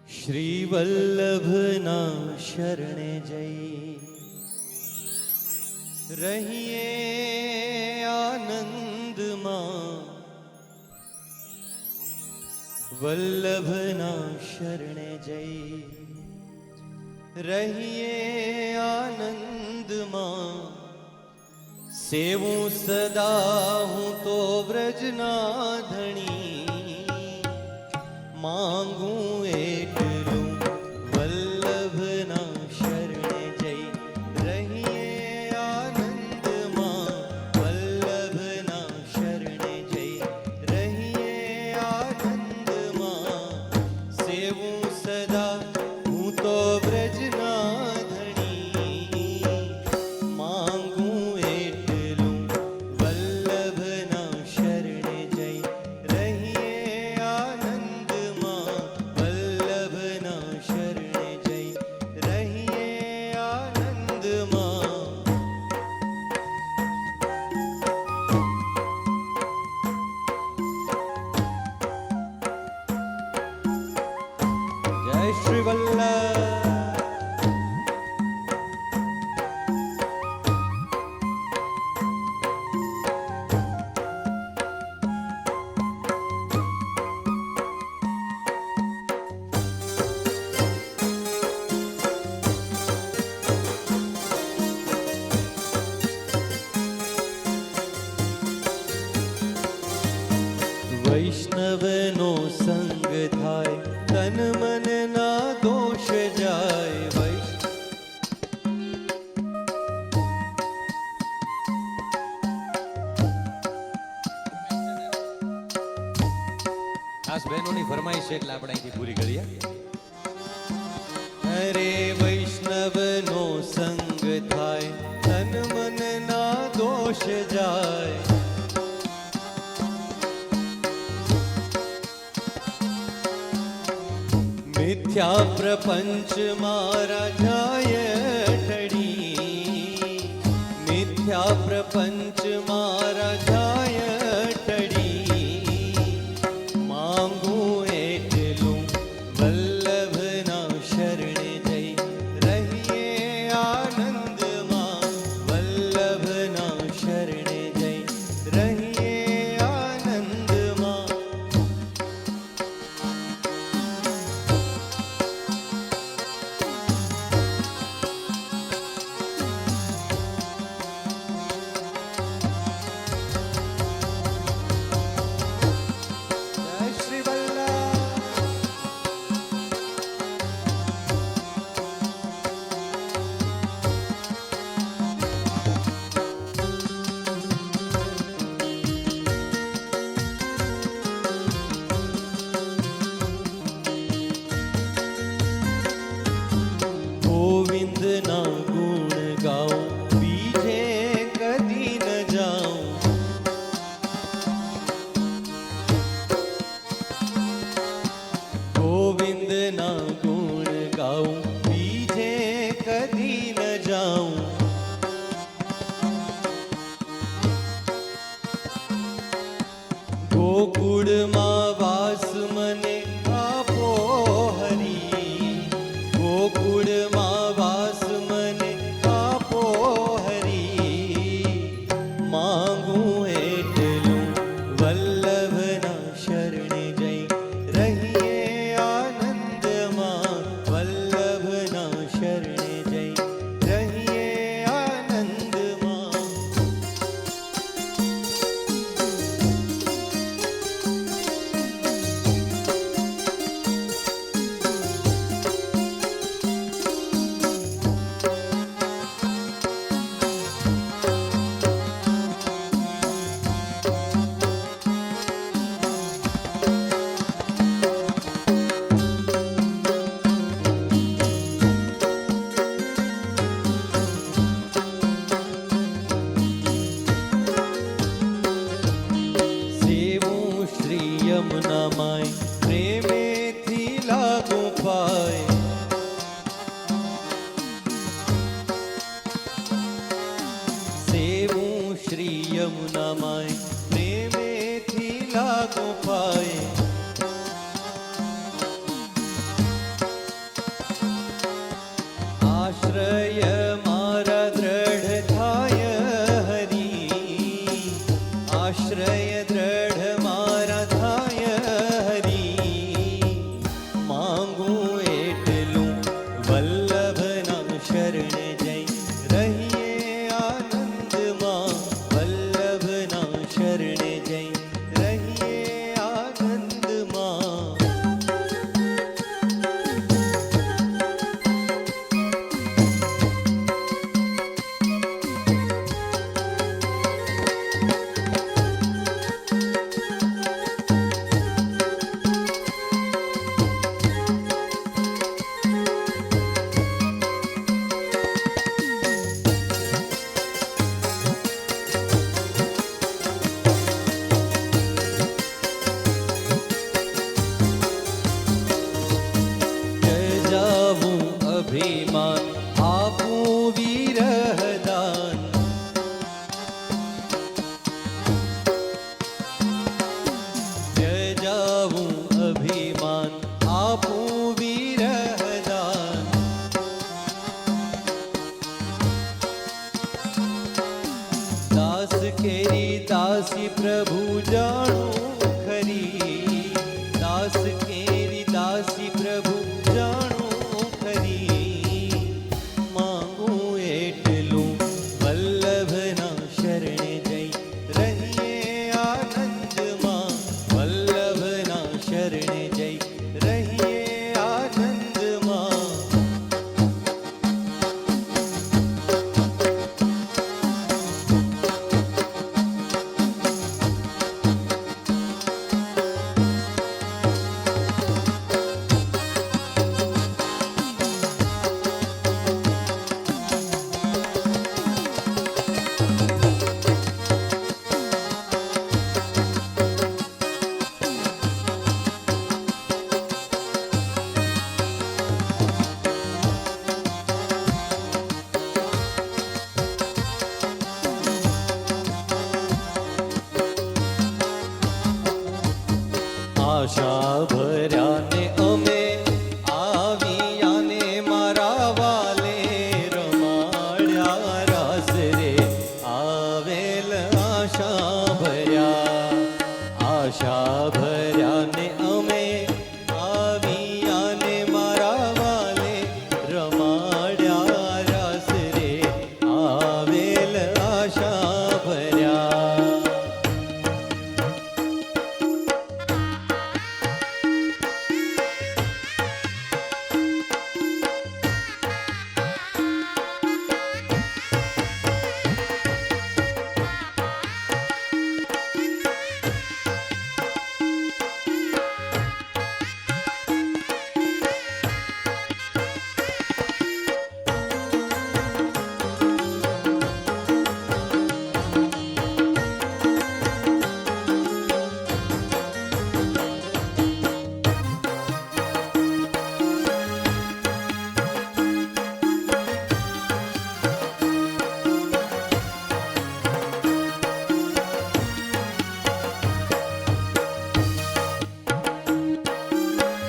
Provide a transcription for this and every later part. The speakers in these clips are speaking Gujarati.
શ્રી વલ્લભના શરણે જઈ રહીએ આનંદમાં, વલ્લભના શરણે જઈ રહીએ આનંદમાં, સેવું સદા હું તો વ્રજના ધણી, માંગું એટલું વલ્લભના શરણે જઈ રહીએ આનંદમાં, વલ્લભના શરણે જઈ રહીએ આનંદમાં, સેવું સદા હું તો વ્રજના ધણી, માંગું એટલું વલ્લભના શરણે જઈ રહીએ આનંદમાં, વલ્લભના શરણે જઈ રહીએ આનંદમાં. જય શ્રી વલ્લભ. વૈષ્ણવનો સંગ થાય તન મન ના દોષ જાય. ખાસ બહેનોની ફરમાઈશ છે એટલે આપણે અહીંથી પૂરી કરીએ. અરે વૈષ્ણવનો સંગ થાય તન મન ના દોષ જાય. મિથ્યા પ્રપંચ મારા જાય ટળી, મિથ્યા પ્રપંચ મારા જાય ટળી, માંગું એટલું વલ્લભના શરણે જઈ રહીએ આનંદમાં, વલ્લભના શરણે જઈ રહીએ આનંદમાં. અભિમાન આપું વિરહદાન જજાવું અભિમાન આપું વિરહદાન દાસ કેરી દાસી પ્રભુ જાણું ખરી દાસ કેરી દાસી પ્રભુ જાણું ખરી માંગું એટલું વલ્લભના શરણે જઈ રહીએ આનંદમાં વલ્લભના શરણે જઈ રહીએ આનંદમાં આશા ભર્યાને અમે આવિયાને મારા વાલે રમાડ્યા રાસ રે આવેલ આશા ભર્યાને અમે આવિયાને મારા વાલે રમાડ્યા રાસ રે આવેલ આશા ભર્યા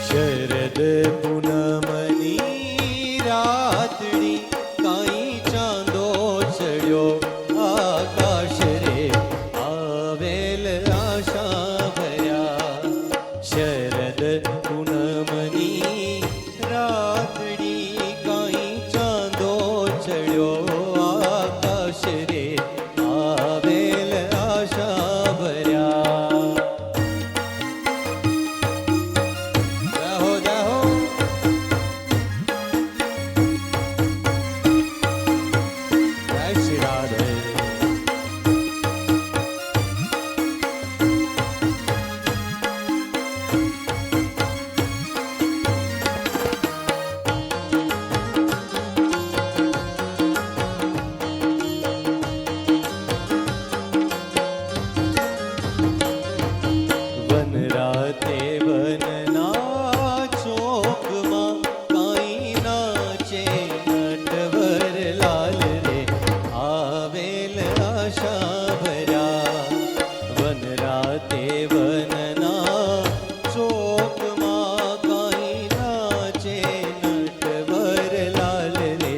શરદ પૂનમની રાતડી કાંઈ ચાંદો ચડ્યો આકાશ રે આવેલ આશા ભર્યા શરદ પૂનમની રાતડી કાંઈ ચાંદો ચડ્યો આકાશ રે આવેલ આશા ભર્યા જાહો જાહો જય શ્રી રાધે વન રાતે વનના ચોકમાં કાંઈ નાચે નટવર લાલ રે આવેલ આશા ભર્યા વન રાતે વનના ચોકમાં કાંઈ નાચે નટવર લાલ રે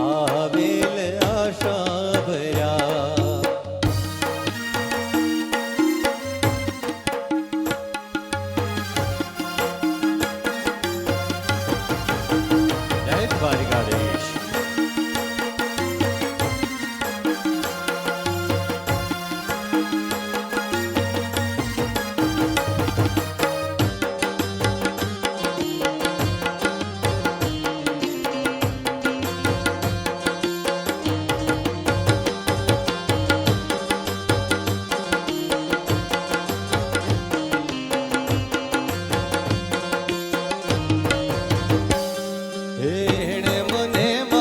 આવેલ આશા ભર્યા જય દ્વારિકાધીશ એણે મને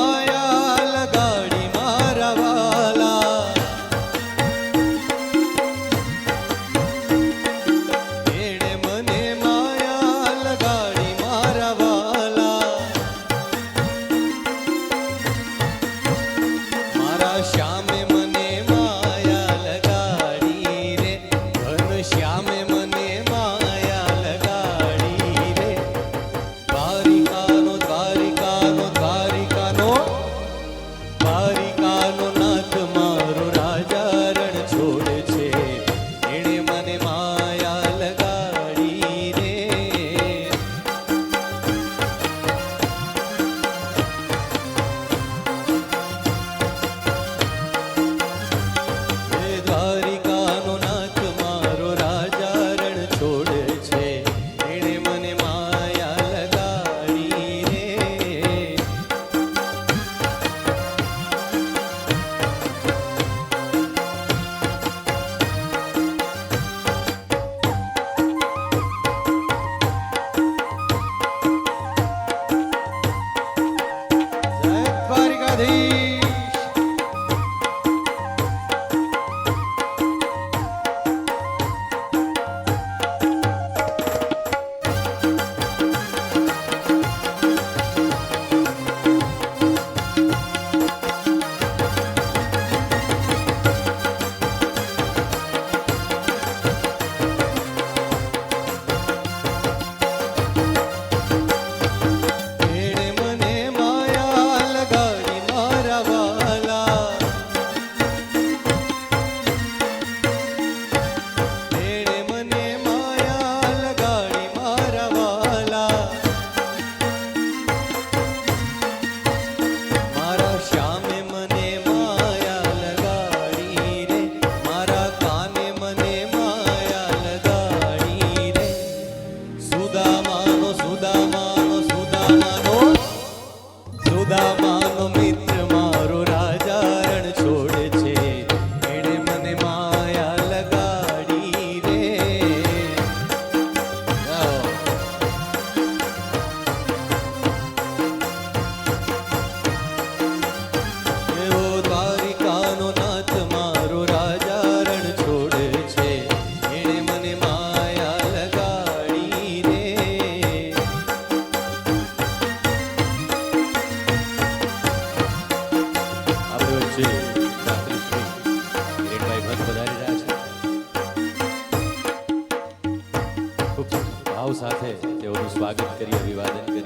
અભિવાદન કરી.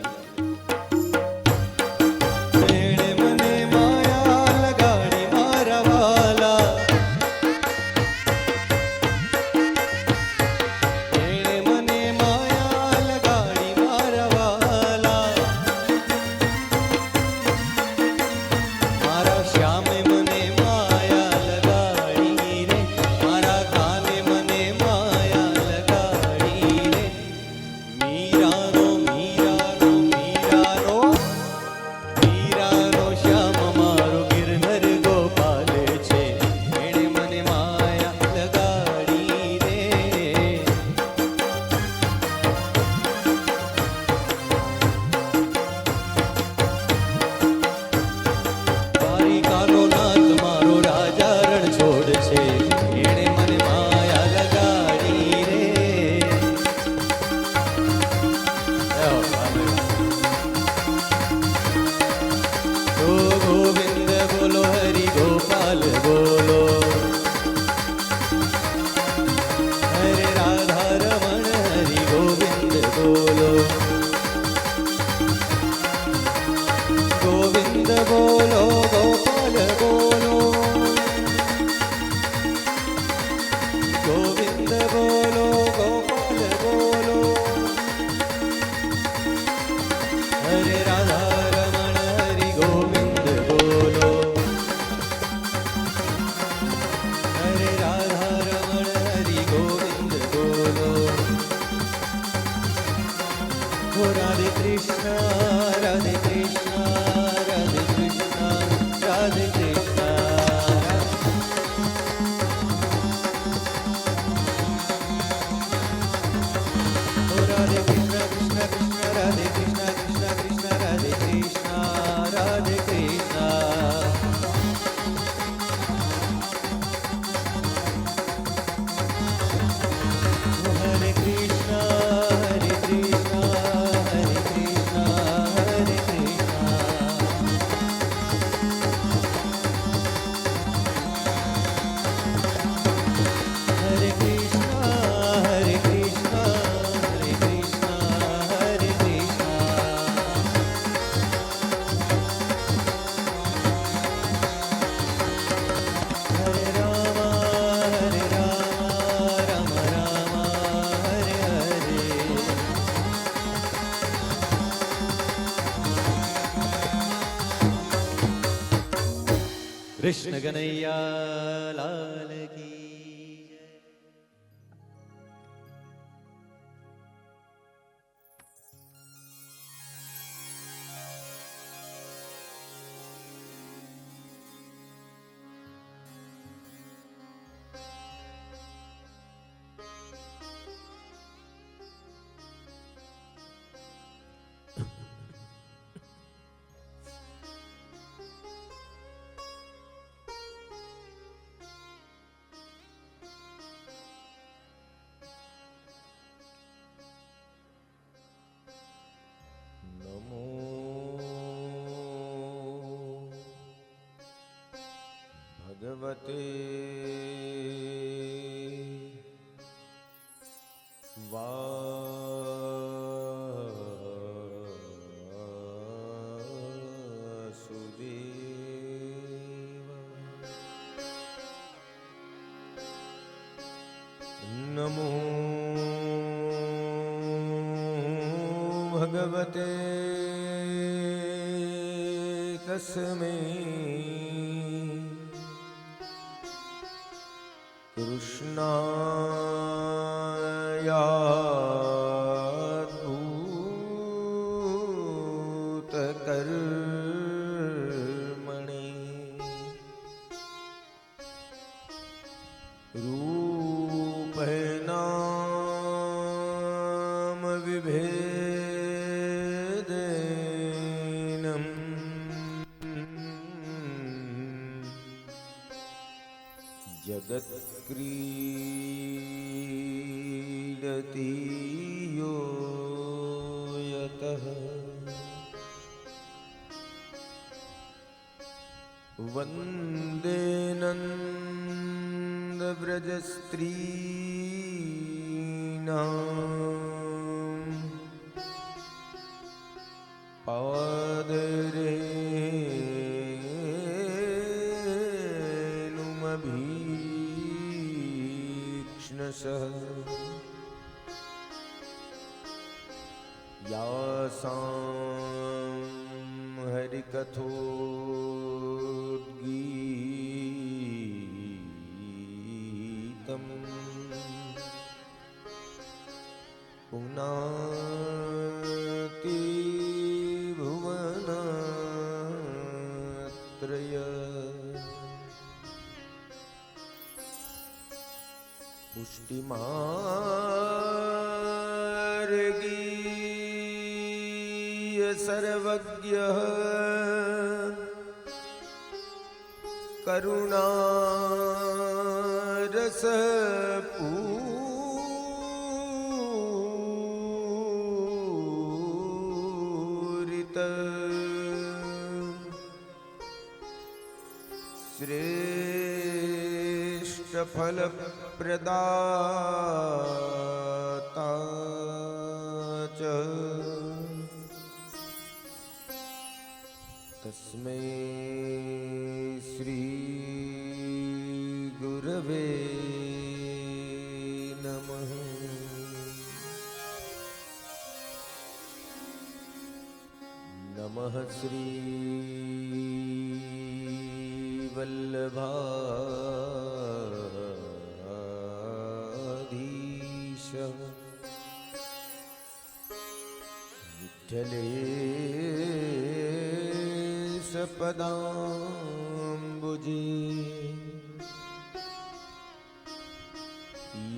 એણે મને માયા લગાડી મારા વાલા, એણે મને માયા લગાડી મારા વાલા, મારા શ્યામે મને માયા લગાડી રે, મારા કાને મને માયા લગાડી રે. મીરાનો મીરાનો મીરાનો મીરાનો શ્યામ મારો ગિરધર ગોપાલ છે, એણે મને માયા લગાડી રે. દ્વારિકાનો નાથ મારો રાજા રણછોડ છે, એણે મને માયા લગાડી રે. ઓ ગોવિંદ બોલો, હરિ ગોપાલ બોલો, હરે રાધા રમણ હરિ ગોવિંદ બોલો, ગોવિંદ બોલો, ગોપાલ બોલો, ગોવિંદ બોલો, ગોપાલ બોલો, હરે રાધા રમણ હરિ ગોવિંદ બોલો, હરે રાધા રમણ હરિ ગોવિંદ બોલો. ઓ રાધે કૃષ્ણ, રાધે કૃષ્ણ, રાધે કૃષ્ણ, રાધે કૃષ્ણ. ઓ રાધે કૃષ્ણ, કૃષ્ણ કૃષ્ણ, રાધે કૃષ્ણ, કૃષ્ણ કૃષ્ણ, રાધે કૃષ્ણ, રાધે કૃષ્ણ. હરે કૃષ્ણ, હરે કૃષ્ણ, હરે કૃષ્ણ, હરે કૃષ્ણ. હરે કૃષ્ણ, હરે કૃષ્ણ, હરે કૃષ્ણ, હરે કૃષ્ણ. હરે રામ, રામ રામ, હરે હરે. કૃષ્ણ કનૈયા લાલ કી જય. નમો ભગવતે વાસુદેવ. નમો ભગવતે તસ્મૈ કૃષ્ણાય ભૂતકર્મણે રૂપેણામ વિભેદેનમ જગત્ક્રીડતિ યો યતઃ વંદે નંદવ્રજસ્ત્રીણામ पादरे नुमभीक्ष्णशः यासां हरिकथोद्गीतम् पुनाति भुवनत्रय पुष्टिमार्गीय सर्वज्ञः करुणारस पूरित श्रेष्ठ फल प्रदाता च तस्मै श्री गुरवे नमः। नमः श्री वल्लभाधीश विठ्ठलेश पदाम्बुजे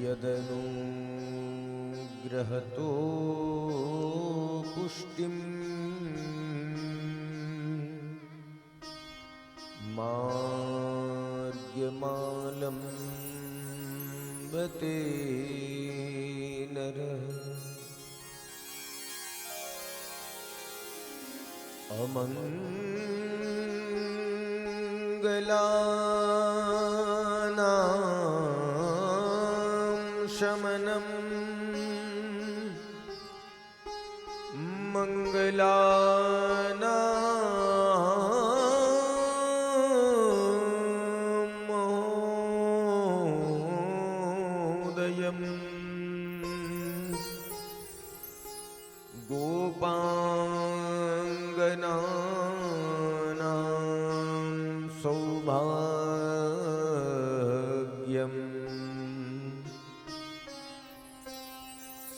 यदनुग्रहतो पुष्टिं मार्गमालं बते नरः अमङ्गलानां शमनं मङ्गलानां महोदयम् गोपाङ्गनानां सौभाग्यम्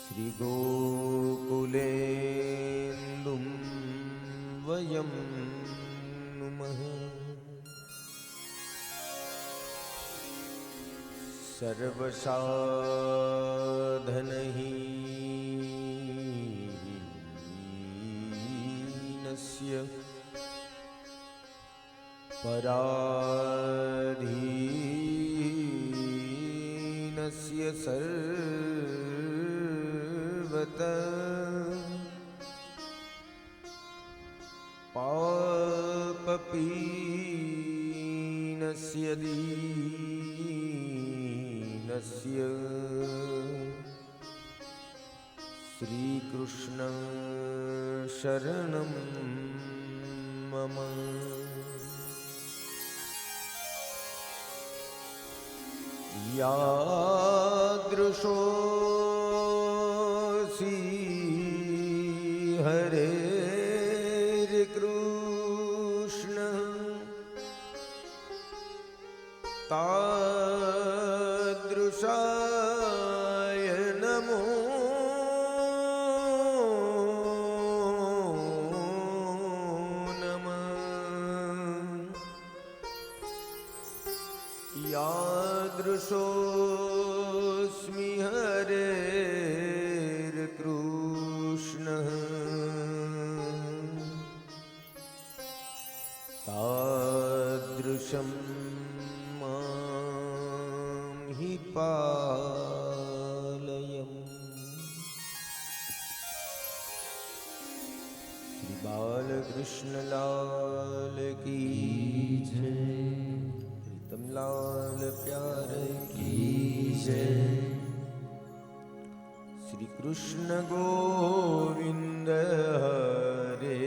श्रीगोकुलेन्दुं वयं नुमः। सर्वसाधनहीनस्य पराधीनस्य सर्वतः पापपीनस्य दीनस्य श्रीकृष्ण शरणं मम। यादृशोऽसि हरेर्कृष्ण तादृशाय नमो नमः। यादृशोऽस्मि हरेर्कृष्ण तादृशं मां हि पालयम्। श्री बालकृष्ण लाल की जय, प्रीतम लाल प्यारे की जय। श्री कृष्ण गोविंद हरे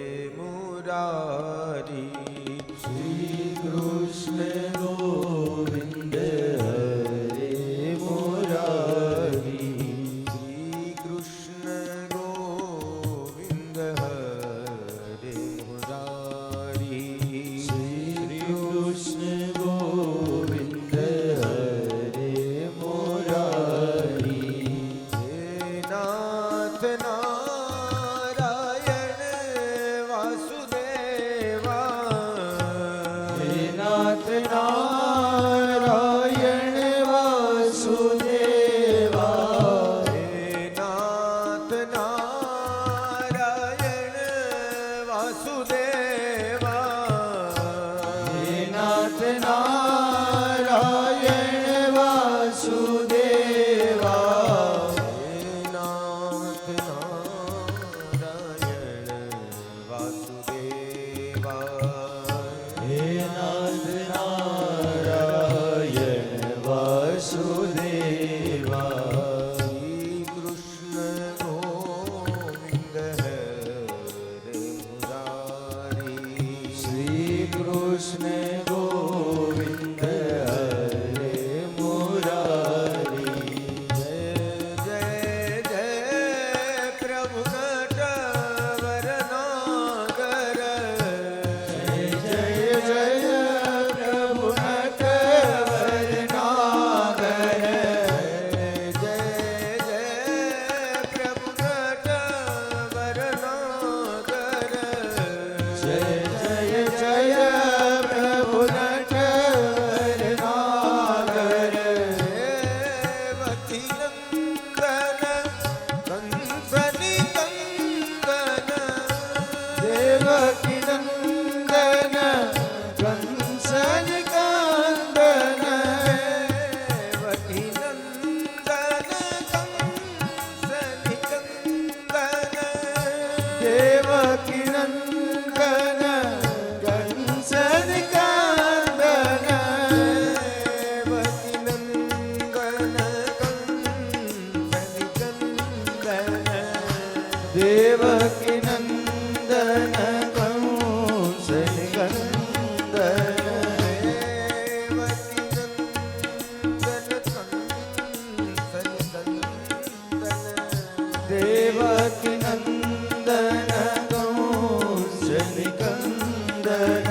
દેવકી નંદન કંસન કંદન દેવકી નંદન કંસન કંદન દેવકી નંદન કંસન કંદન દેવકી નંદન કંસન કંદન દેવકી નંદન કંસન કંદન દેવકી નંદન કંસન કંદન દેવકી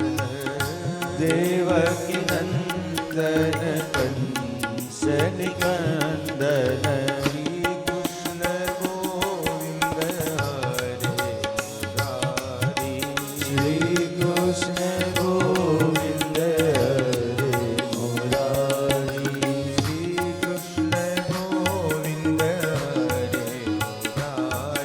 નંદન દેવકી નંદન કંસન કંદન શ્રી કૃષ્ણ ગોવિંદ હરે મુરારી શ્રી કૃષ્ણ ગોવિંદ હરે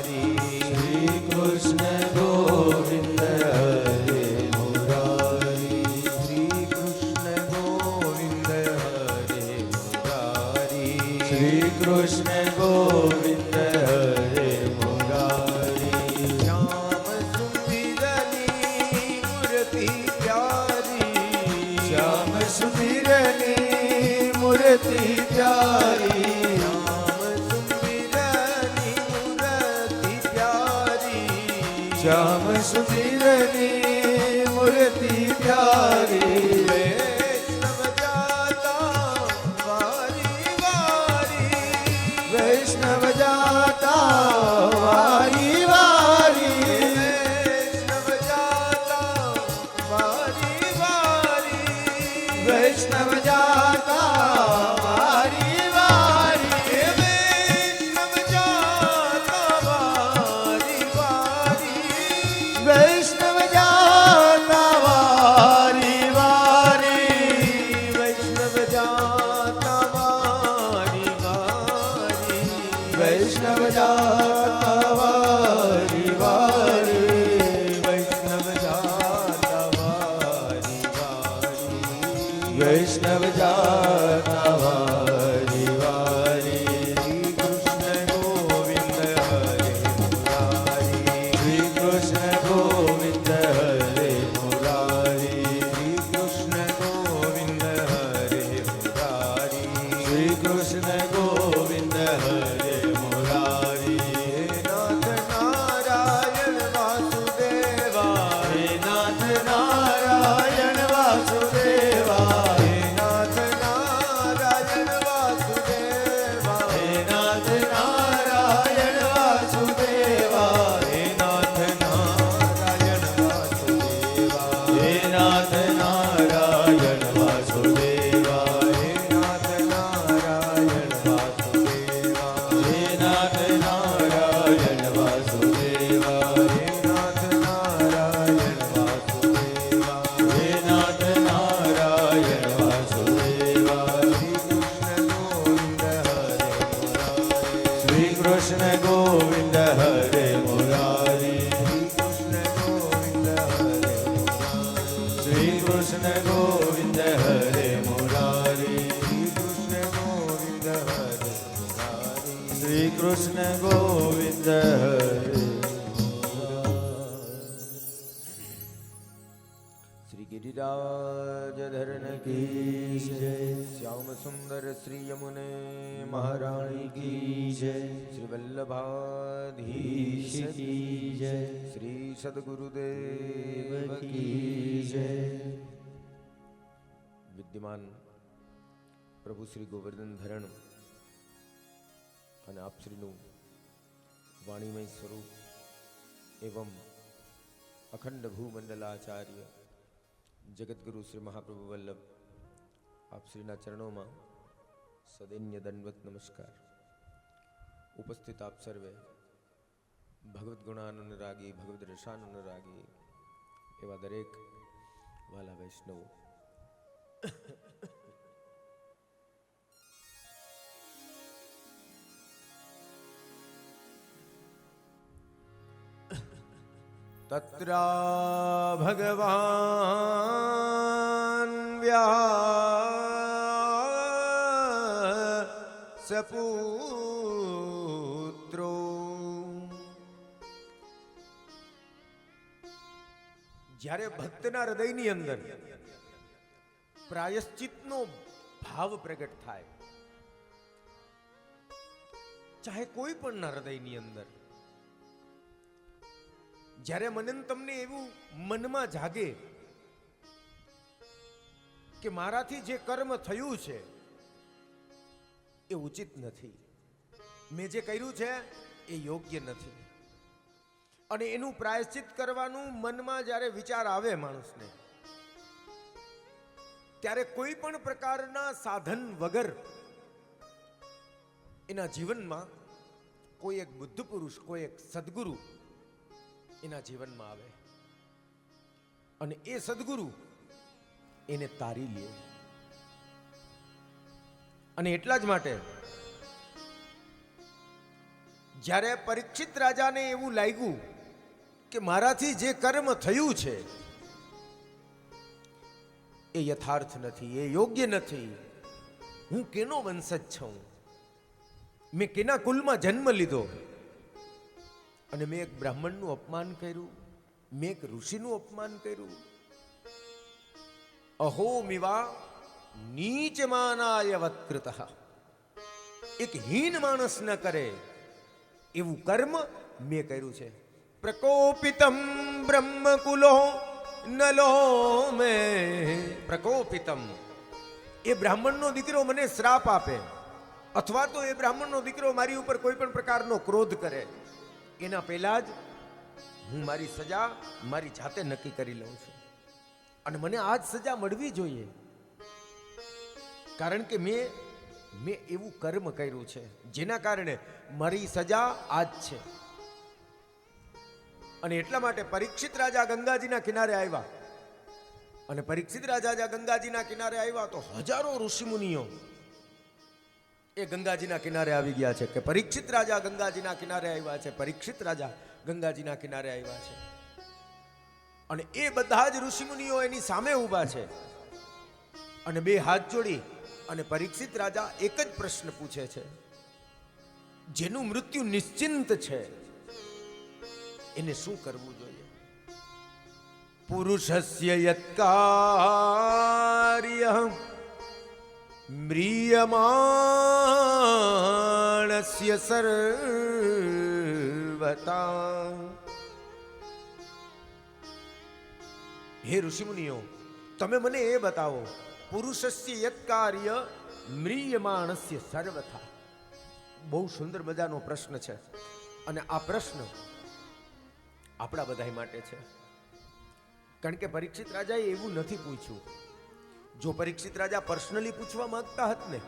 મુરારી શ્રી કૃષ્ણ ગોવિંદ હરે મુરારી શ્રી કૃષ્ણ ગોવિંદ હરે મુરારી શ્રી કૃષ્ણ ગોવિંદ હરે મુરારી શ્યામ સુંદરની મૂર્તિ પ્યારી શ્યામ સુંદરની મૂર્તિ પ્યારી વૈષ્ણવ જાતા વારી વારી વૈષ્ણવ જાતા વારી વારી વૈષ્ણવ જાતા વારી વારી વૈષ્ણવ જાતા વારી વારી વૈષ્ણવ જાતા વારી વારી વૈષ્ણવ જાતા વારી વારી વૈષ્ણવ જાતા વારી વારી શ્રી કૃષ્ણ ગોવિંદ હરે મુરારી શ્રી કૃષ્ણ ગોવિંદ હરે મુરારી શ્રી કૃષ્ણ ગોવિંદ હરે મુરારી શ્રી કૃષ્ણ ગોવિંદ હરે મુરારી હે નાથ નારાયણ વાસુદેવા હે નાથ નારાયણ વાસુદેવા હે નાથ નારાયણ વાસુદેવા હે નાથ નારાયણ વાસુદેવા હે નાથ નારાયણ વાસુદેવા હે નાથ નારાયણ વાસુદેવા હે નાથ નારાયણ વાસુદેવા હે નાથ નારાયણ વાસુદેવા હે નાથ નારાયણ વાસુદેવા હે નાથ નારાયણ વાસુદેવા શ્રી કૃષ્ણ ગોવિંદ હરે મુરારી શ્રી કૃષ્ણ ગોવિંદ હરે મુરારી શ્રી કૃષ્ણ ગોવિંદ હરે શ્રી ગિરિરાજ ધરણ કી જય શ્યામ સુંદર શ્રી યમુને મહારાણી કી જય શ્રી વલ્લભાધીશ કી જય શ્રી સદગુરુદેવ કી જય વિદ્યમાન પ્રભુ શ્રી ગોવર્ધન ધરણ અને આપશ્રીનું વાણીમય સ્વરૂપ એવં અખંડ ભૂમંડલાચાર્ય જગતગુરુ શ્રી મહાપ્રભુ વલ્લભ આપશ્રીના ચરણોમાં સદૈન્ય દંડવત નમસ્કાર. ઉપસ્થિત આપ સર્વે ભગવદ્ ગુણાનુરાગી ભગવદ્ રસાનુરાગી એવા દરેક વાલા વૈષ્ણવો, તત્ર ભગવાન વ્યાસપુત્રો જ્યારે ભક્તના હૃદયની અંદર પ્રાયશ્ચિતનો ભાવ પ્રગટ થાય, ચાહે કોઈ પણના હૃદયની અંદર, જ્યારે મને તમને એવું મનમાં જાગે કે મારાથી જે કર્મ થયું છે એ ઉચિત નથી, મેં જે કર્યું છે એ યોગ્ય નથી, અને એનું પ્રાયશ્ચિત કરવાનું મનમાં જ્યારે વિચાર આવે માણસને, ત્યારે કોઈ પણ પ્રકારના સાધન વગર એના જીવનમાં કોઈ એક બુદ્ધ પુરુષ, કોઈ એક સદગુરુ એના જીવનમાં આવે અને એ સદગુરુ એને તારી લે. અને એટલા જ માટે જ્યારે પરીક્ષિત રાજાને એવું લાગ્યું કે મારાથી જે કર્મ થયું છે એ યથાર્થ નથી, એ યોગ્ય નથી, હું કેનો વંશજ છું, મેં કેના કુલમાં જન્મ લીધો અને મેં એક બ્રાહ્મણનું અપમાન કર્યું, મેં એક ઋષિનું અપમાન કર્યું. અહો મિવા નીચમાનાય વત્કૃતઃ, એક હીન માણસ ન કરે એવું કર્મ મેં કર્યું છે. પ્રકોપિતમ બ્રહ્મકુલો નલો મે પ્રકોપિતમ, એ બ્રાહ્મણનો દીકરો મને શ્રાપ આપે અથવા તો એ બ્રાહ્મણનો દીકરો મારી ઉપર કોઈ પણ પ્રકારનો ક્રોધ કરે, એના પહેલા જ હું મારી સજા મારી જાતે નક્કી કરી લઉં છું, અને મને આ જ સજા મળવી જોઈએ, કારણ કે મેં એવું કર્મ કર્યું છે જેના કારણે મારી સજા આ જ છે. અને એટલા માટે પરીક્ષિત રાજા ગંગાજીના કિનારે આવ્યા, અને પરીક્ષિત રાજા ગંગાજીના કિનારે આવ્યા તો હજારો ઋષિમુનિઓ એ ગંગાજીના કિનારે આવી ગયા છે કે પરીક્ષિત રાજા ગંગાજીના કિનારે આવ્યા છે, પરીક્ષિત રાજા ગંગાજીના કિનારે આવ્યા છે. અને એ બધા જ ઋષિમુનિઓ એની સામે ઊભા છે અને બે હાથ જોડી અને પરીક્ષિત રાજા એક જ પ્રશ્ન પૂછે છે, જેનું મૃત્યુ નિશ્ચિંત છે એને શું કરવું જોઈએ? પુરુષસ્ય યત્કાર્ય મ્રિયમાણસ્ય સર્વતા. હે ઋષિમુનિઓ, તમે મને એ બતાવો, પુરુષસ્ય યત્કાર્ય મ્રિયમાણસ્ય સર્વથા. બહુ સુંદર મજાનો પ્રશ્ન છે, અને આ પ્રશ્ન આપણા બધા માટે છે, કારણ કે પરીક્ષિત રાજાએ એવું નથી પૂછ્યું. જો પરીક્ષિત રાજા પર્સનલી પૂછવા માંગતા હોત ને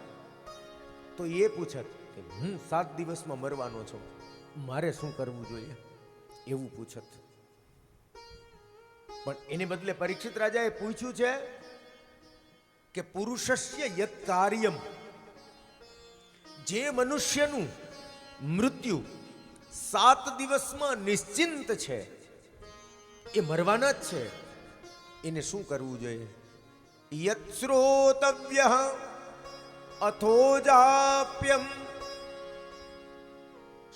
તો એ પૂછત કે હું 7 દિવસમાં મરવાનો છું, મારે શું કરવું જોઈએ, એવું પૂછત. પણ એને બદલે પરીક્ષિત રાજાએ પૂછ્યું છે કે પુરુષસ્ય યત કાર્યમ, જે મનુષ્યનું મૃત્યુ 7 દિવસમાં નિશ્ચિંત છે, એ મરવાના જ છે, એને શું કરવું જોઈએ? યત શ્રોતવ્ય અથોજાપ્યમ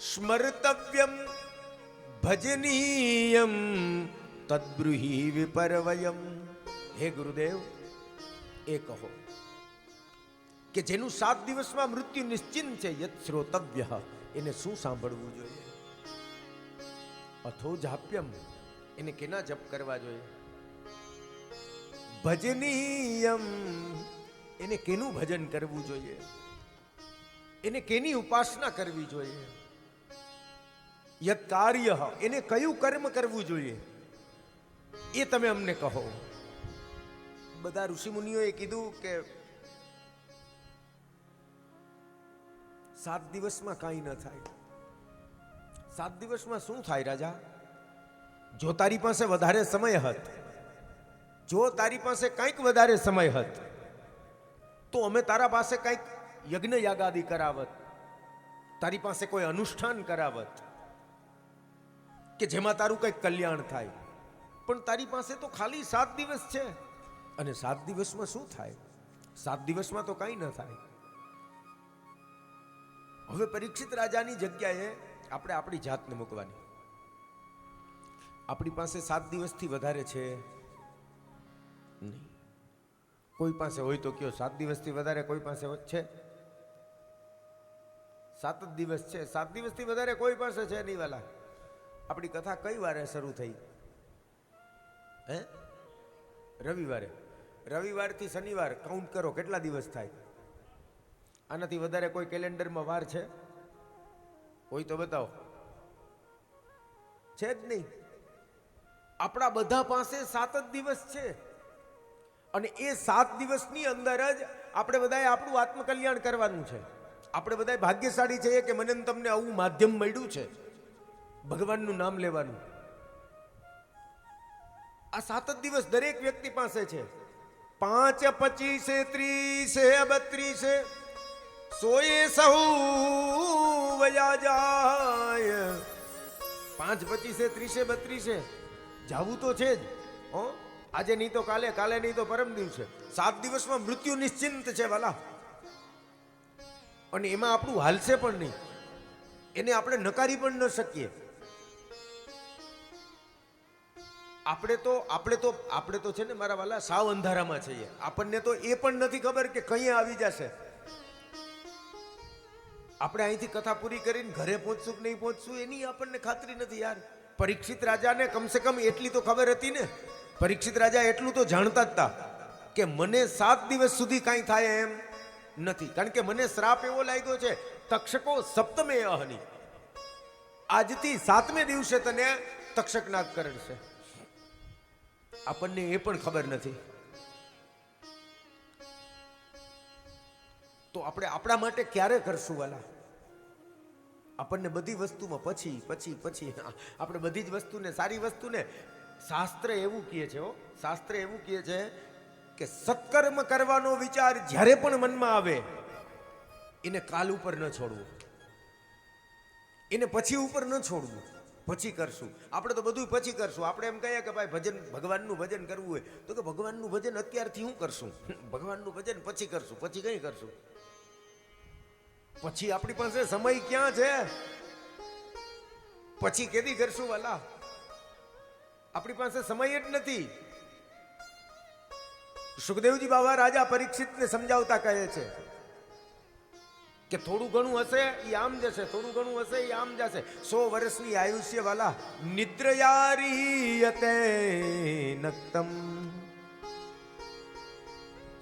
સ્મર્તવ્યમ ભજનીયમ તદ્બ્રુહી વિપર્વયમ. હે ગુરુદેવ, એ કહો કે જેનું 7 દિવસમાં મૃત્યુ નિશ્ચિંત છે, યત શ્રોતવ્ય, એને શું સાંભળવું જોઈએ? અથોજાપ્યમ, એને કેના જપ કરવા જોઈએ? ભજનીયમ, એને કેનું ભજન કરવું જોઈએ? એને કેની ઉપાસના કરવી જોઈએ? યત કાર્ય, એને કયું કર્મ કરવું જોઈએ એ તમે અમને કહો. બધા ઋષિમુનિઓએ કીધું કે 7 દિવસમાં કાંઈ ન થાય. 7 દિવસમાં શું થાય રાજા? જો તારી પાસે વધારે સમય હત, જો તારી પાસે કંઈક વધારે સમય હત તો અમે તારા પાસે કંઈક યજ્ઞ યાગાદિ કરાવત, તારી પાસે કોઈ અનુષ્ઠાન કરાવત કે જેમાં તારું કંઈક કલ્યાણ થાય. પણ તારી પાસે તો ખાલી 7 દિવસ છે, અને 7 દિવસમાં શું થાય? 7 દિવસમાં તો કંઈ ન થાય. હવે પરીક્ષિત રાજાની જગ્યાએ આપણે આપણી જાતને મૂકવાની. આપણી પાસે 7 દિવસથી વધારે છે નહીં. કોઈ પાસે હોય તો કયો, 7 દિવસથી વધારે કોઈ પાસે છે? 7 જ દિવસ છે. 7 દિવસથી વધારે કોઈ પાસે છે નહીં વાલા. આપણી કથા કઈ વારે શરૂ થઈ? હે? રવિવારે. રવિવારથી શનિવાર કાઉન્ટ કરો, કેટલા દિવસ થાય? આનાથી વધારે કોઈ કેલેન્ડરમાં વાર છે? હોય તો બતાવો. છે જ નહીં. આપણા બધા પાસે 7 જ દિવસ છે, અને એ 7 દિવસની અંદર જ આપણે બધાએ આપણું આત્મકલ્યાણ કરવાનું છે. આપણે બધા ભાગ્યશાળી છીએ કે મને તમને આવું માધ્યમ મળ્યું છે ભગવાનનું નામ લેવાનું. આ 7 જ દિવસ દરેક વ્યક્તિ પાસે છે. 5 25 30 32 સોએ સહુ વયા જાય. 5 25 30 32 જાવું તો છે જ. આજે નહીં તો કાલે, કાલે નહીં તો પરમ દિવસે. 7 દિવસમાં મૃત્યુ નિશ્ચિંત છે વાલા. અને એમાં આપણું હાલશે પણ નહીં. એને આપણે નકારી પણ ન શકીએ. આપણે તો છે ને મારા વાલા સાવ અંધારામાં છીએ. આપણને તો એ પણ નથી ખબર કે કઈ આવી જશે. આપણે અહીંથી કથા પૂરી કરીને ઘરે પહોંચશું કે નહીં પહોંચશું એની આપણને ખાતરી નથી યાર. પરીક્ષિત રાજાને કમસે કમ એટલી તો ખબર હતી ને. પરીક્ષિત રાજા એટલું તો જાણતા જ હતા કે મને 7 દિવસ સુધી કાંઈ થાય એમ નથી, કારણ કે મને શ્રાપ એવો લાગ્યો છે, તક્ષકો સપ્તમે અહની. આજથી 7મે દિવસે તને તક્ષક નાગ કરશે. આપણને એ પણ ખબર નથી. તો આપણે આપણા માટે ક્યારે કરશું વાલા? આપણને બધી વસ્તુમાં પછી આપણે બધી જ વસ્તુને, સારી વસ્તુને શાસ્ત્ર એવું કહે છે, શાસ્ત્ર એવું કહે છે કે સત્કર્મ કરવાનો વિચાર જ્યારે પણ મનમાં આવે એને કાલ ઉપર ન છોડવું, એને પછી ઉપર ન છોડવું. પછી કરશું. આપણે તો બધું પછી કરશું. આપણે એમ કહીએ કે ભાઈ ભજન, ભગવાનનું ભજન કરવું હોય તો કે ભગવાનનું ભજન અત્યારથી હું કરશું, ભગવાનનું ભજન પછી કરશું. પછી કઈ કરશું? પછી આપણી પાસે સમય ક્યાં છે? પછી કેદી કરશું વાલા? આપણી પાસે સમય જ નથી. સુખદેવજી બાબા રાજા પરીક્ષિતને સમજાવતા કહે છે કે થોડું ઘણું હશે એ આમ જશે, થોડું ઘણું હશે એ આમ જશે. 100 વર્ષની આયુષ્ય વાલા. નિદ્રયારીયતે નક્તમ.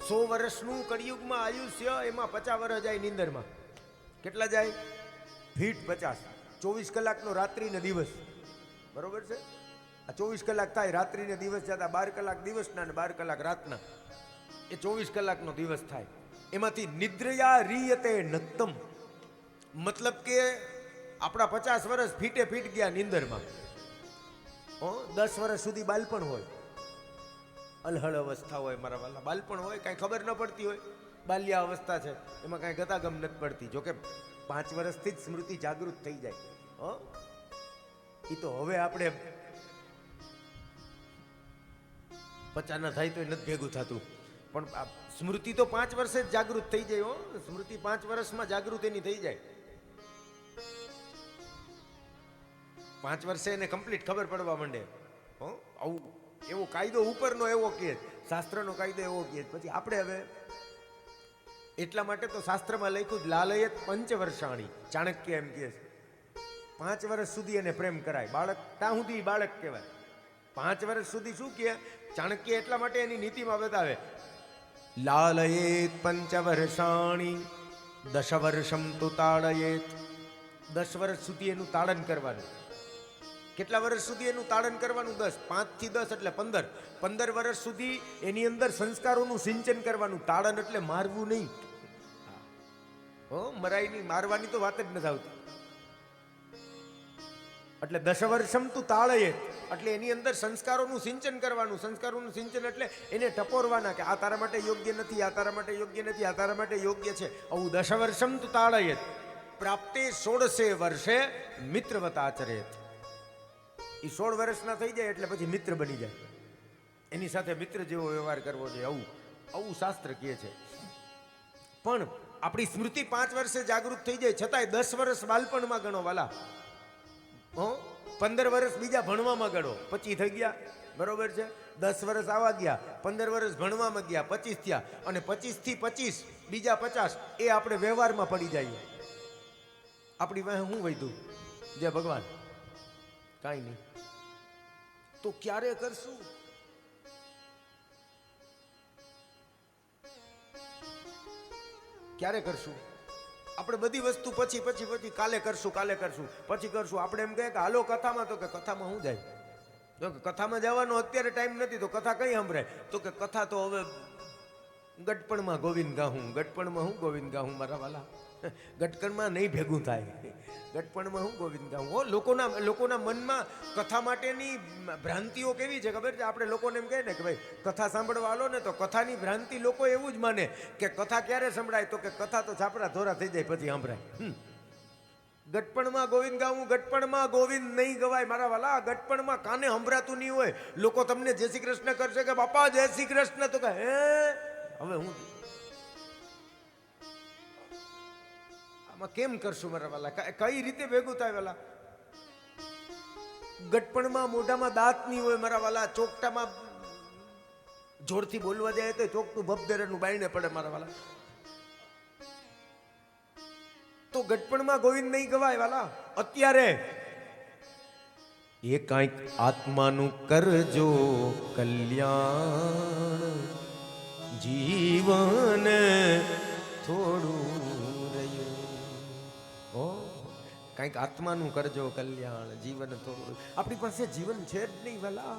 100 વર્ષનું કળિયુગમાં આયુષ્ય, એમાં 50 વર્ષ જાય નિંદરમાં. કેટલા જાય? ફીટ 50. 24 કલાકનો રાત્રિ ને દિવસ, બરોબર છે? આ 24 કલાક થાય, રાત્રિ ને દિવસ જતા 12 કલાક દિવસના ને 12 કલાક રાતના, એ 24 કલાકનો દિવસ થાય. એમાંથી નિદ્રયા રીયતે નક્તમ, મતલબ કે આપણા 50 વર્ષ ફીટે ફીટ ગયા નિંદરમાં. 10 વર્ષ સુધી બાલપણ હોય, અલહળ અવસ્થા હોય મારા વાલા. બાલપણ હોય, કાંઈ ખબર ન પડતી હોય, બાલ્ય અવસ્થા છે, એમાં કાંઈ ગતાગમ નથી પડતી. જોકે 5 વર્ષથી જ સ્મૃતિ જાગૃત થઈ જાય. એ તો હવે આપણે 50 ના થાય તો નથી ભેગું થતું, પણ સ્મૃતિ તો 5 વર્ષે જ જાગૃત થઈ જાય. સ્મૃતિ 5 વર્ષમાં જાગૃત એની થઈ જાય. 5 વર્ષે એને કમ્પ્લીટ ખબર પડવા માંડે. આવું એવો કાયદો ઉપરનો એવો કહે, શાસ્ત્રનો કાયદો એવો કહે. પછી આપણે હવે એટલા માટે તો શાસ્ત્રમાં લખ્યું જ લાલયત 5 વર્ષાણી. ચાણક્ય એમ કહે છે 5 વર્ષ સુધી એને પ્રેમ કરાય. બાળક ત્યાં સુધી બાળક કહેવાય. 5 વર્ષ સુધી શું કહે ચાણક્ય? એટલા માટે એની નીતિમાં બતાવે લાલયેત 5 વર્ષાણી 10 વર્ષમ તો તાળયેત. 10 વર્ષ સુધી એનું તાળન કરવાનું. કેટલા વર્ષ સુધી એનું તાળન કરવાનું? 10. 5 થી 10 એટલે 15. 15 વર્ષ સુધી એની અંદર સંસ્કારોનું સિંચન કરવાનું. તાળન એટલે મારવું નહીં. મરાય નહીં, મારવાની તો વાત જ નથી આવતી. એટલે 10 વર્ષમ તું તાળયેત એટલે એની અંદર સંસ્કારોનું સિંચન કરવાનું. સંસ્કારોનું સિંચન એટલે એને ટપોરવાના કે આ તારા માટે યોગ્ય નથી, આ તારા માટે યોગ્ય નથી, આ તારા માટે યોગ્ય છે. આવું 10 વર્ષમ તું તાળયેત. પ્રાપ્તે 16 વર્ષે મિત્રવત આચરેત. એ 16 વર્ષના થઈ જાય એટલે પછી મિત્ર બની જાય, એની સાથે મિત્ર જેવો વ્યવહાર કરવો જોઈએ, આવું આવું શાસ્ત્ર કહે છે. પણ આપણી સ્મૃતિ 5 વર્ષે જાગૃત થઈ જાય છતાંય 10 વર્ષ બાળપણમાં ગણો વાલા, 15 વર્ષ બીજા ભણવામાં ગણો, 25 થઈ ગયા, બરોબર છે. 10 વર્ષ આવા ગયા, 15 વર્ષ ભણવામાં ગયા, 25 થયા, અને 25 થી 25 બીજા 50 એ આપણે વ્યવહારમાં પડી જઈએ. આપણી પાસે શું વધ્યું? જય ભગવાન, કાંઈ નહીં. તો ક્યારે કરશું? ક્યારે કરશું? આપણે બધી વસ્તુ પછી પછી પછી કાલે કરશું, કાલે કરશું, પછી કરશું. આપણે એમ કહે કે હાલો કથામાં, તો કે કથામાં શું જાય? તો કે કથામાં જવાનો અત્યારે ટાઈમ નથી, તો કથા કઈ સાંભળાય? તો કે કથા તો હવે ગટપણમાં ગોવિંદ ગાહું. ગટપણમાં હું ગોવિંદ ગાહું મારા વાલા? ગટકણમાં નહીં ભેગું થાય. ગટપણમાં હું ગોવિંદ ગાહું. હો, લોકોના મનમાં કથા માટેની ભ્રાંતિઓ કેવી છે ખબર છે? આપણે લોકોને એમ કહે ને કે ભાઈ કથા સાંભળવા આલો ને, તો કથાની ભ્રાંતિ લોકો એવું જ માને કે કથા ક્યારે સંભળાય? તો કે કથા તો છાપરા ધોરા થઈ જાય પછી સાંભળાય. ગટપણમાં ગોવિંદ ગાવું, ગટપણમાં ગોવિંદ નહીં ગવાય મારા વાલા. ગટપણમાં કાને સંભળાતું નહીં હોય. લોકો તમને જય શ્રી કૃષ્ણ કરશે કે બાપા જય શ્રી કૃષ્ણ, તો કે હે હવે હું આમાં કેમ કરશું મારા વાલા? કઈ રીતે ભેગું થાય વાલા? ગટપણમાં મોઢામાં દાંત નહીં હોય મારા વાલા. ચોકટામાં જોરથી બોલવા જાય તો ચોકટું ભબધેરનું બાયણે પડે મારા વાલા. તો ગટપણમાં ગોવિંદ નહીં ગવાય વાલા. અત્યારે એ કાંઈક આત્માનું કરજો કલ્યાણ, જીવન થોડું રહ્યું. કાંઈક આત્માનું કરજો કલ્યાણ, જીવન થોડું. આપણી પાસે જીવન છે જ નહીં વાલા.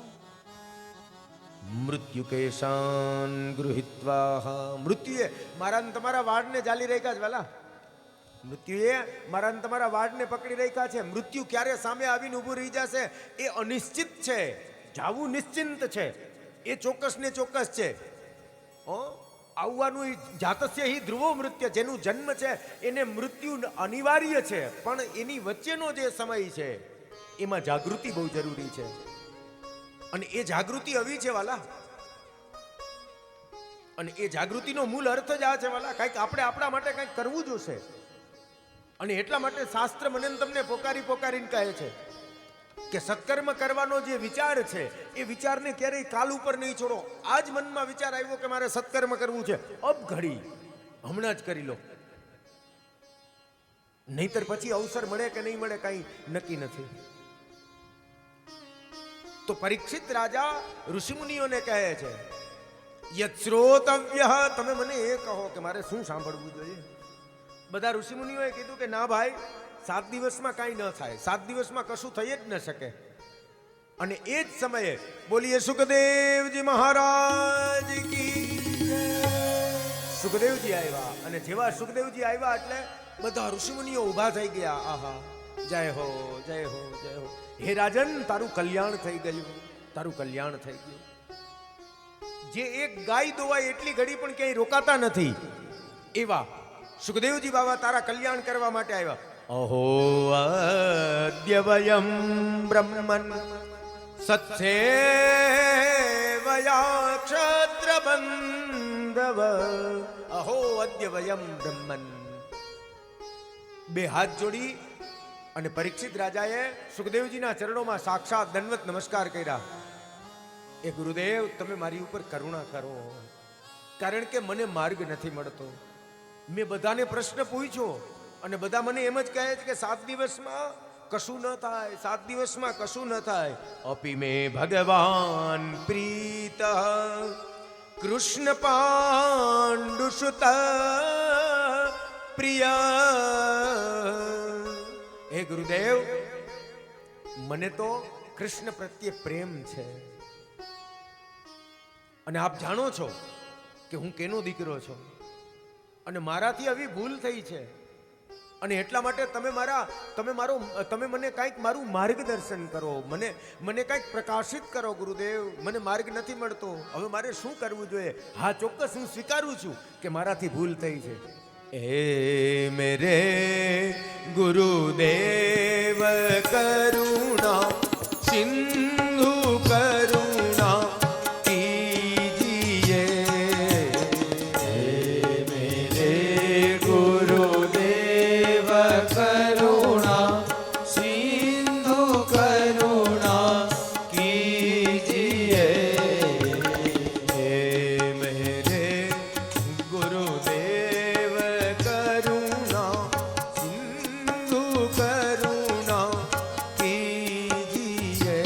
મૃત્યુ કેશાન ગૃહિત્વા. મૃત્યુએ મારા તમારા વાળને જાલી રાખ્યા છે વાલા. મૃત્યુએ મારા તમારા વાળને પકડી રાખ્યા છે. મૃત્યુ ક્યારે સામે આવીને ઊભું રહી જશે એ અનિશ્ચિત છે. જાવું નિશ્ચિંત છે, એ ચોક્કસ ને ચોક્કસ છે. આવવાનું જાતસ્ય હિ ધ્રુવો મૃત્યુ. જેનું જન્મ છે એને મૃત્યુ અનિવાર્ય છે, પણ એની વચ્ચેનો જે સમય છે એમાં જાગૃતિ બહુ જરૂરી છે. અને એ જાગૃતિ આવી છે વાલા. અને એ જાગૃતિનો મૂળ અર્થ જ આ છે વાલા. કંઈક આપણે આપણા માટે કંઈક કરવું જોશે. અને એટલા માટે શાસ્ત્ર મને તમને પોકારીને કહે છે કે સત્કર્મ કરવાનો જે વિચાર છે એ વિચારને ક્યારેય કાલ ઉપર નહીં છોડો. આજ મનમાં વિચાર આવ્યો કે મારે સત્કર્મ કરવું છે, અબ ઘડી હમણાં જ કરી લો, નહીતર પછી અવસર મળે કે નહીં મળે કઈ નક્કી નથી. તો પરીક્ષિત રાજા ઋષિમુનિઓને કહે છે યત શ્રોતવ્ય. તમે મને એ કહો કે મારે શું સાંભળવું જોઈએ? બધા ઋષિમુનિઓએ કીધું કે ના ભાઈ, 7 દિવસમાં કાંઈ ન થાય, 7 દિવસમાં કશું થઈ જ ન શકે. અને એ જ સમયે બોલીએ સુખદેવજી મહારાજ કી. સુખદેવજી આવ્યા, અને જેવા સુખદેવજી આવ્યા એટલે બધા ઋષિમુનિઓ ઊભા થઈ ગયા. આહા, જય હો જય હો જય હો. હે રાજન, તારું કલ્યાણ થઈ ગયું, તારું કલ્યાણ થઈ ગયું. જે એક ગાય દોવાય એટલી ઘડી પણ ક્યાંય રોકાતા નથી એવા સુખદેવજી બાબા તારા કલ્યાણ કરવા માટે આવ્યા. અહો અદ્ય વયમ બ્રહ્મન સત્સેવયા ક્ષત્ર બંધવ. અહો અદ્ય વયમ બ્રહ્મન. બે હાથ જોડી અને પરીક્ષિત રાજાએ સુખદેવજીના ચરણોમાં સાક્ષાત દંડવત નમસ્કાર કર્યા. એ ગુરુદેવ, તમે મારી ઉપર કરુણા કરો, કારણ કે મને માર્ગ નથી મળતો. મેં બધાને પ્રશ્ન પૂછ્યો અને બધા મને એમ જ કહે છે કે 7 દિવસમાં કશું ન થાય, 7 દિવસમાં કશું ન થાય. અપી મે ભગવાન પ્રીત કૃષ્ણ પાંડુ સુત પ્રિય. હે ગુરુદેવ, મને તો કૃષ્ણ પ્રત્યે પ્રેમ છે, અને આપ જાણો છો કે હું કેનો દીકરો છું, અને મારાથી આવી ભૂલ થઈ છે. અને એટલા માટે તમે મને કાંઈક મારું માર્ગદર્શન કરો, મને કાંઈક પ્રકાશિત કરો ગુરુદેવ. મને માર્ગ નથી મળતો, હવે મારે શું કરવું જોઈએ? હા, ચોક્કસ હું સ્વીકારું છું કે મારાથી ભૂલ થઈ છે. એ મેરે ગુરુદેવ કરુણા सिंधु करुणा कीजिए। मेरे गुरुदेव करुणा सिंधु करुणा कीजिए। मेरे गुरुदेव करुणा सिंधु करुणा कीजिए।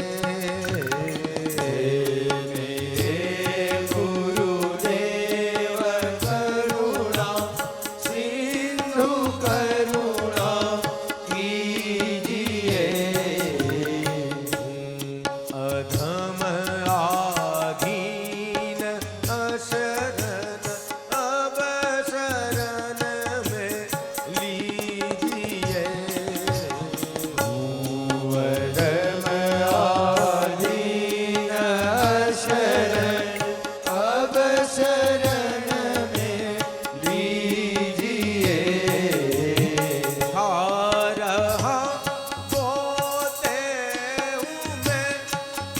मेरे गुरुदेव करुणा सिंधु करुणा कीजिए। अधम आधीन अशरण अब शरण में लीजिए। वरम आधीन शरण अब शरण में लीजिए। रहा बोते हूँ मैं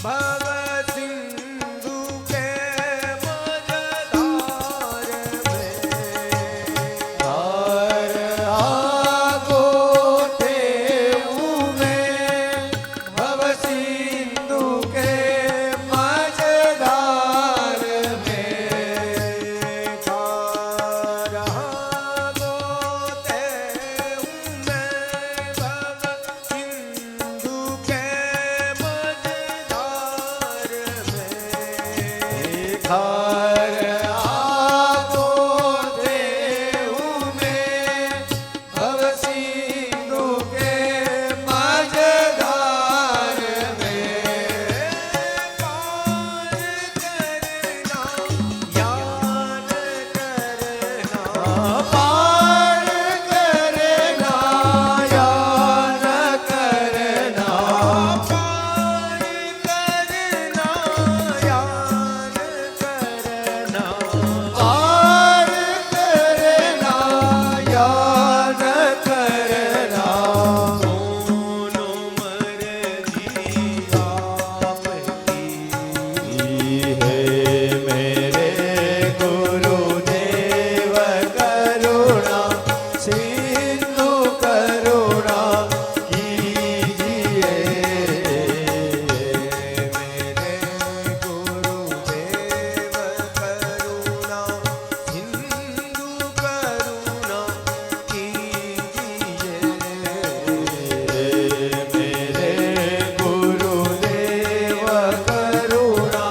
भव सिंधु के मझधार में। हार आगोते हूँ मैं भव सिंधु के मझधार में। रहा बोते हूँ मैं भव सिंधु के मझधार में। हार आगोते हूँ मैं भव सिंधु के मझधार में। पार करना याद करना। पार करना याद करना। पार करना याद करना। पार करना याद करना। दोनों मर्जी आपकी है मेरे गुरुदेव करुणा सिंधु करुणा कीजिए। मेरे गुरुदेव करुणा सिंधु करुणा कीजिए। मेरे गुरुदेव करुणा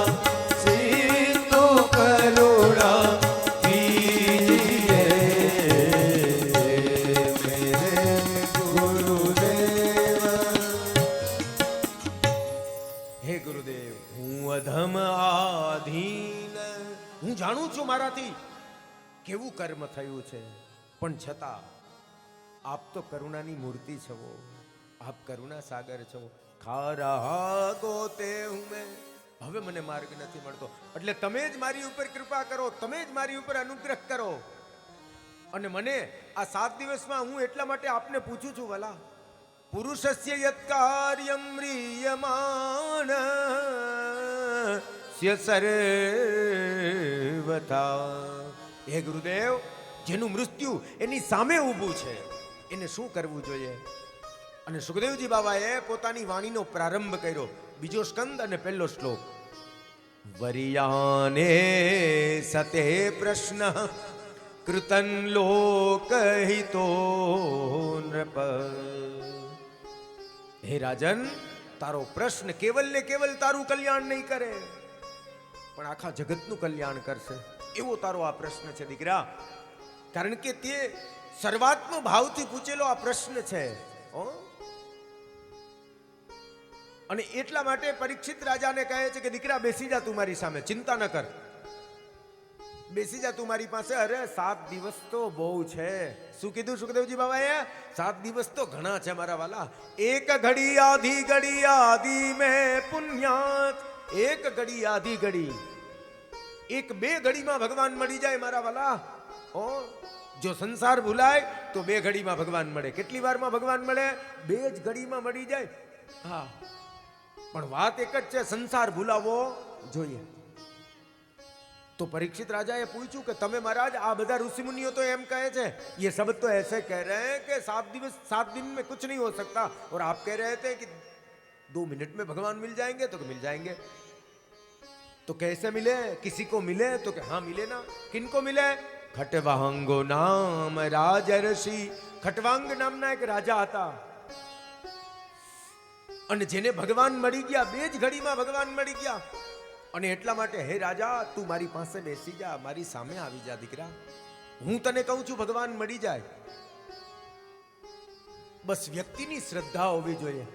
सिंधु करुणा कीजिए। मेरे गुरुदेव હે ગુરુદેવ હું અધમ આધીન હું જાણું છું મારાથી કેવું કર્મ થયું છે પણ છતાં આપ તો કરુણાની મૂર્તિ છો આપ કરુણા સાગર છો ખારા ગોતે હું મેં હવે મને માર્ગ નથી મળતો એટલે તમે જ મારી ઉપર કૃપા કરો તમે જ મારી ઉપર અનુગ્રહ કરો અને મને આ 7 દિવસમાં હું એટલા માટે આપને પૂછું છું વલા પુરુષસ્ય યત કાર્યમ મ્રિયમાણ સ્ય સર્વથા હે ગુરુદેવ જેનું મૃત્યુ એની સામે ઊભું છે એને શું કરવું જોઈએ અને સુખદેવજી બાબાએ પોતાની વાણીનો પ્રારંભ કર્યો બીજો સ્કંદ અને પહેલો શ્લોક વરિયાને સતે પ્રશ્ન કૃતન લોકહિતો નૃપ હે રાજન તારો પ્રશ્ન કેવલ ને કેવલ તારું કલ્યાણ નહીં કરે પણ આખા જગતનું કલ્યાણ કરશે એવો તારો આ પ્રશ્ન છે દીકરા કારણ કે તે સર્વાત્મ ભાવથી પૂછેલો આ પ્રશ્ન છે અને એટલા માટે પરીક્ષિત રાજાને કહે છે કે દીકરા બેસી જા તું મારી સામે ચિંતા ન કર બેસી જા તું મારી પાસે અરે 7 દિવસ તો બહુ છે શું કીધું સુખદેવજી બાબાએ 7 દિવસ તો ઘણા છે મારા વાલા એક ઘડી આધી મેં પુણ્યાત એક ઘડી આધી ઘડી એક બે ઘડીમાં ભગવાન મળી જાય મારા વાલા જો સંસાર ભૂલાય તો બે ઘડીમાં ભગવાન મળે કેટલી વારમાં ભગવાન મળે બે જ ઘડીમાં મળી જાય હા પણ વાત એક જ છે, સંસાર ભૂલાવવો જોઈએ. तो परीक्षित राजा ये पूछू कि तमे महाराज आ बधा ऋषि मुनियों तो एम कहे थे, ये सब तो ऐसे कह रहे हैं कि 7 दिन में कुछ नहीं हो सकता, और आप कह रहे थे कि 2 मिनट में भगवान मिल जाएंगे. तो मिल जाएंगे. तो कैसे मिले? किसी को मिले? तो कि हाँ मिले ना. किनको मिले? खटवांगो नाम राजर्षि. खटवांग नामना एक राजा હતા, અને જેને ભગવાન મળી ગયા, 2 જ ઘડીમાં ભગવાન મળી ગયા. અને એટલા માટે હે રાજા, તું મારી પાસે બેસી જા, મારી સામે આવી જા દીકરા. હું તને કહું છું ભગવાન મળી જાય. બસ વ્યક્તિની શ્રદ્ધા હોવી જોઈએ.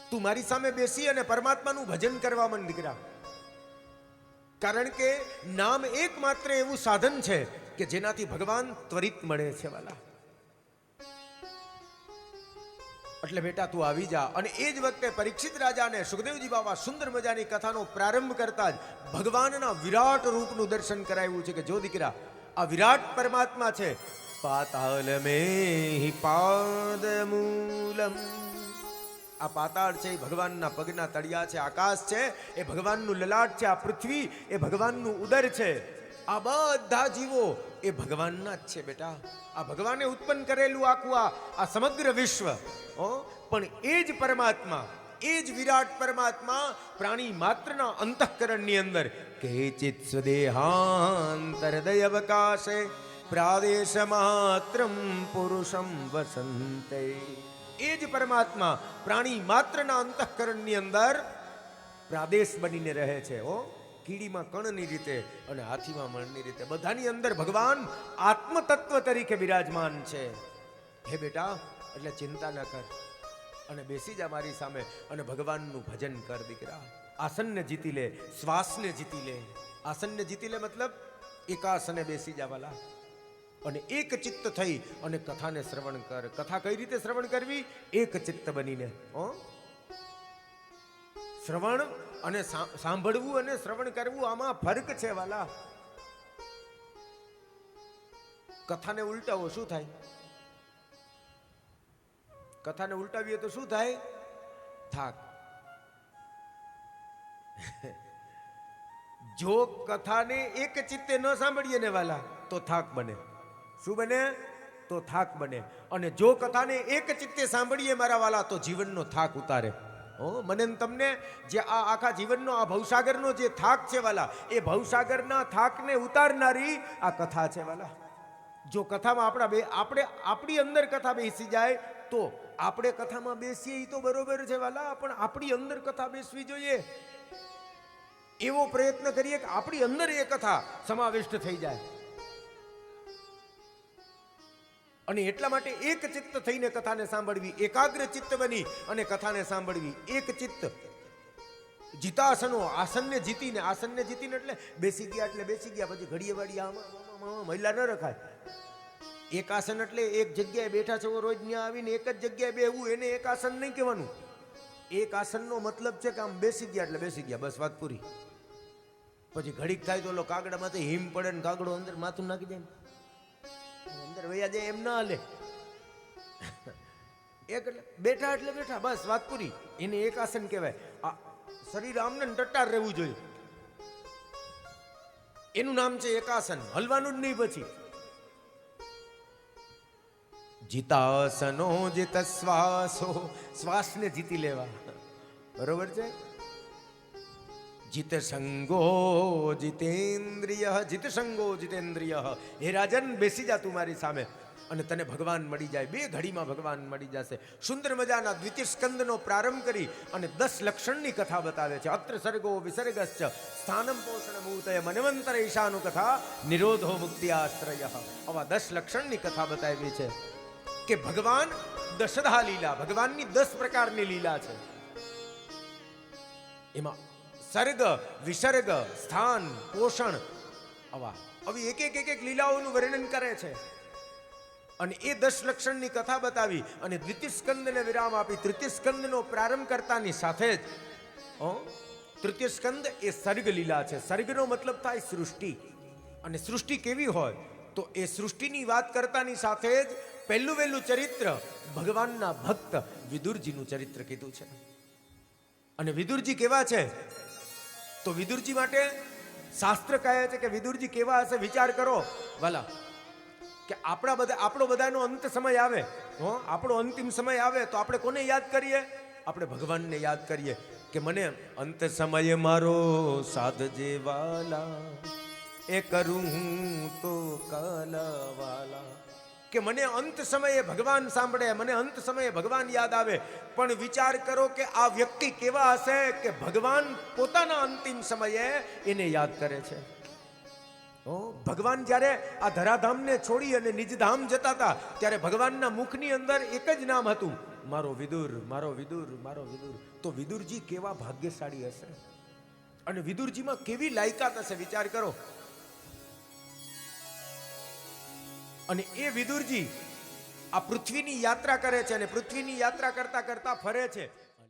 તું મારી સામે બેસી અને પરમાત્માનું ભજન કરવા માંડ દીકરા. કારણ કે નામ એકમાત્ર એવું સાધન છે કે જેનાથી ભગવાન ત્વરિત મળે છે વાલા. એટલે બેટા તું આવી જા. અને એ જ વખતે પરીક્ષિત રાજાને સુખદેવજી બાબા સુંદર મજાની કથાનો પ્રારંભ કરતા જ ભગવાનના વિરાટ રૂપનું દર્શન કરાવ્યું છે કે જો દીકરા, આ વિરાટ પરમાત્મા છે. પાતાળ મેહિ પાદમૂલમ. આ પાતાળ છે એ ભગવાનના પગના તળિયા છે. આકાશ છે એ ભગવાનનું લલાટ છે. આ પૃથ્વી એ ભગવાનનું ઉદર છે. આ બધા જીવો એ ભગવાનના જ છે બેટા. આ ભગવાને ઉત્પન્ન કરેલું આખું આ સમગ્ર વિશ્વ. પણ એ જ પરમાત્મા, એ જ વિરાટ પરમાત્મા પ્રાણી માત્રના અંતઃકરણની અંદર કેચિત સ્વદેહાંતરદય અવકાશે પ્રાદેશ માત્રમ પુરુષમ વસંતે. એ જ પરમાત્મા પ્રાણી માત્રના અંતઃકરણની અંદર પ્રાદેશ બનીને રહે છે. કીડીમાં કણની રીતે અને હાથીમાં મણની રીતે બધાની અંદર ભગવાન આત્મતત્વ તરીકે બિરાજમાન છે. હે બેટા, એટલે ચિંતા ન કર અને બેસી જા મારી સામે અને ભગવાનનું ભજન કર દીકરા. આસનને જીતી લે, શ્વાસને જીતી લે. આસનને જીતી લે મતલબ એકાસને બેસી જવાલા અને એક ચિત્ત થઈ અને કથાને શ્રવણ કર. કથા કઈ રીતે શ્રવણ કરવી? એક ચિત્ત બનીને. શ્રવણ અને સાંભળવું અને શ્રવણ કરવું આમાં ફરક છે વાલા. કથાને ઉલટાવો શું થાય? કથાને ઉલટાવીએ તો શું થાય? થાક. જો કથાને એક ચિત્તે ન સાંભળીએ ને વાલા તો થાક બને. શું બને? તો થાક બને. અને જો કથાને એક ચિત્તે સાંભળીએ મારા વાલા તો જીવનનો થાક ઉતારે. મને તમને જે આ આખા જીવનનો આ ભવસાગરનો જે થાક છે વાલા, એ ભવસાગરના થાકને ઉતારનારી આ કથા છે વાલા. જો કથામાં આપણી અંદર કથા બેસી જાય તો આપણે કથામાં બેસીએ એ તો બરોબર છે વાલા, પણ આપણી અંદર કથા બેસવી જોઈએ. એવો પ્રયત્ન કરીએ કે આપણી અંદર એ કથા સમાવિષ્ટ થઈ જાય. અને એટલા માટે એક ચિત્ત થઈને કથાને સાંભળવી, એકાગ્ર ચિત્ત બની અને કથાને સાંભળવી. એક ચિત્ત જીતાસનો, આસનને જીતીને. આસનને જીતીને એટલે બેસી ગયા એટલે બેસી ગયા, પછી ઘડીએ વાળી આમાં મહિલા ન રખાય. એક આસન એટલે એક જગ્યાએ બેઠા છો રોજ ત્યાં આવીને એક જ જગ્યાએ બેહવું, એને એક આસન નહીં કહેવાનું. એક આસનનો મતલબ છે કે આમ બેસી ગયા એટલે બેસી ગયા, બસ વાત પૂરી. પછી ઘડીક થાય તો કાગડામાંથી હિમ પડે ને કાગડો અંદર માથું નાખી જાય, અંદર વયા જાય, એમ ના હાલે. એક એટલે બેઠા એટલે બેઠા, બસ વાત પૂરી. એને એક આસન કહેવાય. આ શરીર આમને ટટ્ટાર રહેવું જોઈએ, એનું નામ છે એકાસન. હલવાનું જ નહીં. પછી જીતાસનો જીત શ્વાસો, શ્વાસને જીતી લેવા. બરોબર છે? જીત સંગો જીતેન્દ્રિય, જીત સંગો જીતેન્દ્રિય. હે રાજન, બેસી જા તું મારી સામે અને તને ભગવાન મળી જાય. 2 ઘડીમાં ભગવાન મળી જશે. સુંદર મજાના દ્વિતીય સ્કંદનો પ્રારંભ કરી અને 10 લક્ષણની કથા બતાવે છે. અત્ર સર્ગો વિસર્ગશ્ચ સ્થાનમ પોષણમ ઉતય મનવંતર ઈશાનું કથા નિરોધો મુક્તિ આશ્રય. આવા 10 લક્ષણની કથા બતાવી છે કે ભગવાન દશધા લીલા, ભગવાનની 10 પ્રકારની લીલા છે. એમાં સર્ગ, વિસર્ગ, સ્થાન, પોષણ, આવી એક લીલાઓનું વર્ણન કરે છે. અને એ 10 લક્ષણની કથા બતાવી અને દ્વિતીય સ્કંદને વિરામ આપી તૃતીય સ્કંદનો પ્રારંભ કરતાની સાથે જ તૃતીય સ્કંદ એ સર્ગ લીલા છે. સર્ગનો મતલબ થાય સૃષ્ટિ. અને સૃષ્ટિ કેવી હોય તો એ સૃષ્ટિની વાત કરતાની સાથે જ પહેલું વહેલું ચરિત્ર ભગવાનના ભક્ત વિદુરજીનું ચરિત્ર કીધું છે. અને વિદુરજી કેવા છે તો વિદુરજી માટે શાસ્ત્ર કહે છે કે વિદુરજી કેવા હશે વિચાર કરો વાલા, કે આપણો બધાનો અંત સમય આવે, આપણો અંતિમ સમય આવે તો આપણે કોને યાદ કરીએ? આપણે ભગવાનને યાદ કરીએ કે મને અંત સમયે મારો સાધજે વાલા, એ કરું હું તો કાલાવાલા, કે મને અંત સમયે ભગવાન સાંભળે, મને અંત સમયે ભગવાન યાદ આવે. પણ વિચાર કરો કે આ વ્યક્તિ કેવા હશે કે ભગવાન પોતાના અંતિમ સમયે એને યાદ કરે છે. ભગવાન જ્યારે આ ધરાધામને છોડી અને નિજધામ જતા હતા ત્યારે ભગવાનના મુખની અંદર એક જ નામ હતું, મારો વિદુર, મારો વિદુર, મારો વિદુર. તો વિદુરજી કેવા ભાગ્યશાળી હશે અને વિદુરજીમાં કેવી લાયકાત હશે વિચાર કરો. અને એ વિદુરજી આ પૃથ્વીની યાત્રા કરે છે અને પૃથ્વીની યાત્રા કરતા કરતા ફરે છે.